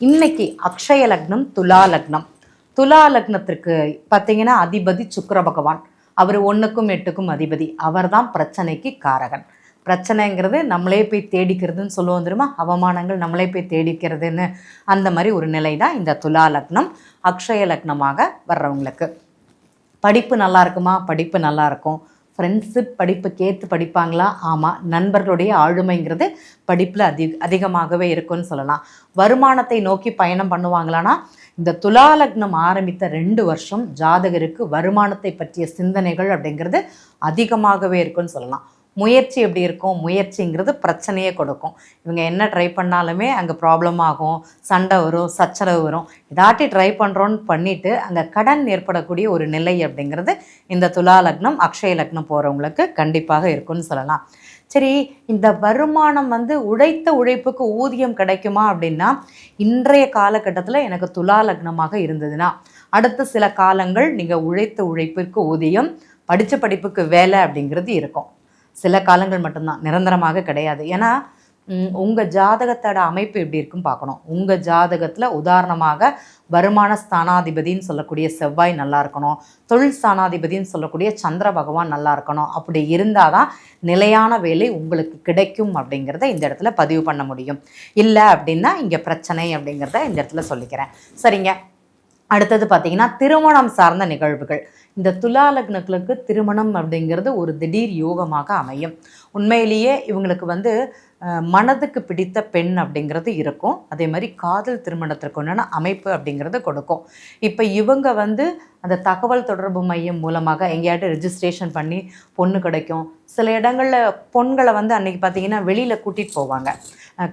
இன்னைக்கு அக்ஷய லக்னம், துலா லக்னம். துலா லக்னத்திற்கு பார்த்தீங்கன்னா அதிபதி சுக்கிர பகவான். அவர் 1க்கும் 8க்கும் அதிபதி. அவர் தான் பிரச்சனைக்கு காரகன். பிரச்சனைங்கிறது நம்மளே போய் தேடிக்கிறதுன்னு சொல்லுவோம் தெரியுமா, அவமானங்கள் நம்மளே போய் தேடிக்கிறதுன்னு. அந்த மாதிரி ஒரு நிலை தான் இந்த துலா லக்னம் அக்ஷய லக்னமாக வர்றவங்களுக்கு. படிப்பு நல்லா இருக்குமா? படிப்பு நல்லா இருக்கும். ஃப்ரெண்ட்ஷிப் படிப்புக்கு ஏற்று படிப்பாங்களா? ஆமாம். நண்பர்களுடைய ஆளுமைங்கிறது படிப்பில் அதிகமாகவே இருக்குன்னு சொல்லலாம். வருமானத்தை நோக்கி பயணம் பண்ணுவாங்களான்னா, இந்த துலா லக்னம் ஆரம்பித்த 2 வருஷம் ஜாதகருக்கு வருமானத்தை பற்றிய சிந்தனைகள் அப்படிங்கிறது அதிகமாகவே இருக்குன்னு சொல்லலாம். முயற்சி எப்படி இருக்கும்? முயற்சிங்கிறது பிரச்சனையே கொடுக்கும். இவங்க என்ன ட்ரை பண்ணாலுமே அங்கே ப்ராப்ளம் ஆகும், சண்டை வரும், சச்சரவு வரும். இதாட்டி ட்ரை பண்ணுறோன்னு பண்ணிவிட்டு அங்கே கடன் ஏற்படக்கூடிய ஒரு நிலை அப்படிங்கிறது இந்த துலா லக்னம் அக்ஷய லக்னம் போகிறவங்களுக்கு கண்டிப்பாக இருக்குன்னு சொல்லலாம். சரி, இந்த வருமானம் உழைத்த உழைப்புக்கு ஊதியம் கிடைக்குமா அப்படின்னா, இன்றைய காலகட்டத்தில் எனக்கு துலா லக்னமாக இருந்ததுன்னா அடுத்த சில காலங்கள் நீங்கள் உழைத்த உழைப்பிற்கு ஊதியம், படித்த படிப்புக்கு வேலை அப்படிங்கிறது இருக்கும். சில காலங்கள் மட்டும்தான், நிரந்தரமாக கிடையாது. ஏன்னா உங்கள் ஜாதகத்தோட அமைப்பு எப்படி இருக்குன்னு பார்க்கணும். உங்கள் ஜாதகத்தில் உதாரணமாக வருமான ஸ்தானாதிபதின்னு சொல்லக்கூடிய செவ்வாய் நல்லா இருக்கணும், தொழில் ஸ்தானாதிபதின்னு சொல்லக்கூடிய சந்திர பகவான் நல்லா இருக்கணும். அப்படி இருந்தால் தான் நிலையான வேலை உங்களுக்கு கிடைக்கும் அப்படிங்கிறத இந்த இடத்துல பதிவு பண்ண முடியும். இல்லை அப்படின்னா இங்கே பிரச்சனை அப்படிங்கிறத இந்த இடத்துல சொல்லிக்கிறேன். சரிங்க, அடுத்தது பார்த்திங்கன்னா திருமணம் சார்ந்த நிகழ்வுகள். இந்த துலா லக்னங்களுக்கு திருமணம் அப்படிங்கிறது ஒரு திடீர் யோகமாக அமையும். உண்மையிலேயே இவங்களுக்கு மனதுக்கு பிடித்த பெண் அப்படிங்கிறது இருக்கும். அதே மாதிரி காதல் திருமணத்திற்கு உண்டான அமைப்பு அப்படிங்கிறது கொடுக்கும். இப்போ இவங்க அந்த தகவல் தொடர்பு மையம் மூலமாக எங்கேயாட்டும் ரெஜிஸ்ட்ரேஷன் பண்ணி பொண்ணு கிடைக்கும். சில இடங்களில் பொண்களை அன்றைக்கி பார்த்திங்கன்னா வெளியில் கூட்டிகிட்டு போவாங்க,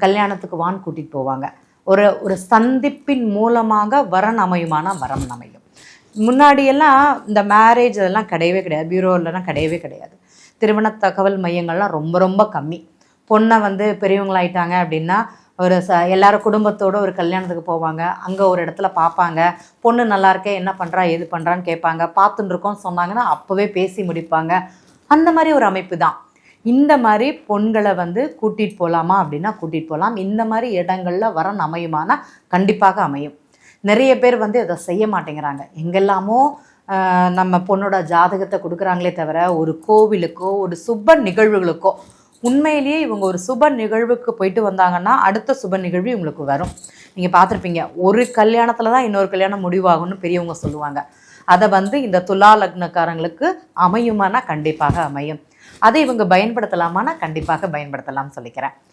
கல்யாணத்துக்கு கூட்டிகிட்டு போவாங்க. ஒரு சந்திப்பின் மூலமாக வரன் அமையுமானா வரம் அமையும். முன்னாடியெல்லாம் இந்த மேரேஜ் அதெல்லாம் கிடையவே கிடையாது, பியூரோவிலலாம் கிடையவே கிடையாது. திருமண தகவல் மையங்கள்லாம் ரொம்ப ரொம்ப கம்மி. பொண்ணை பெரியவங்களாயிட்டாங்க அப்படின்னா எல்லாரும் குடும்பத்தோடு ஒரு கல்யாணத்துக்கு போவாங்க. அங்கே ஒரு இடத்துல பார்ப்பாங்க, பொண்ணு நல்லா இருக்கே, என்ன பண்ணுறா எது பண்ணுறான்னு கேட்பாங்க. பார்த்துன்னு இருக்கோம் சொன்னாங்கன்னா அப்போவே பேசி முடிப்பாங்க. அந்த மாதிரி ஒரு அமைப்பு தான். இந்த மாதிரி பொண்களை கூட்டிகிட்டு போகலாமா அப்படின்னா கூட்டிகிட்டு போகலாம். இந்த மாதிரி இடங்களில் வரன் அமையுமானா கண்டிப்பாக அமையும். நிறைய பேர் இதை செய்ய மாட்டேங்கிறாங்க. எங்கெல்லாமோ நம்ம பொண்ணோட ஜாதகத்தை கொடுக்குறாங்களே தவிர ஒரு கோவிலுக்கோ ஒரு சுப நிகழ்வுகளுக்கோ, உண்மையிலேயே இவங்க ஒரு சுப நிகழ்வுக்கு போயிட்டு வந்தாங்கன்னா அடுத்த சுப நிகழ்வு இவங்களுக்கு வரும். நீங்கள் பார்த்துருப்பீங்க, ஒரு கல்யாணத்தில் தான் இன்னொரு கல்யாணம் முடிவாகும்னு பெரியவங்க சொல்லுவாங்க. அதை இந்த துலா லக்னக்காரங்களுக்கு அமையுமானா கண்டிப்பாக அமையும். அதை இவங்க பயன்படுத்தலாமானா கண்டிப்பாக பயன்படுத்தலாம்னு சொல்லிக்கிறேன்.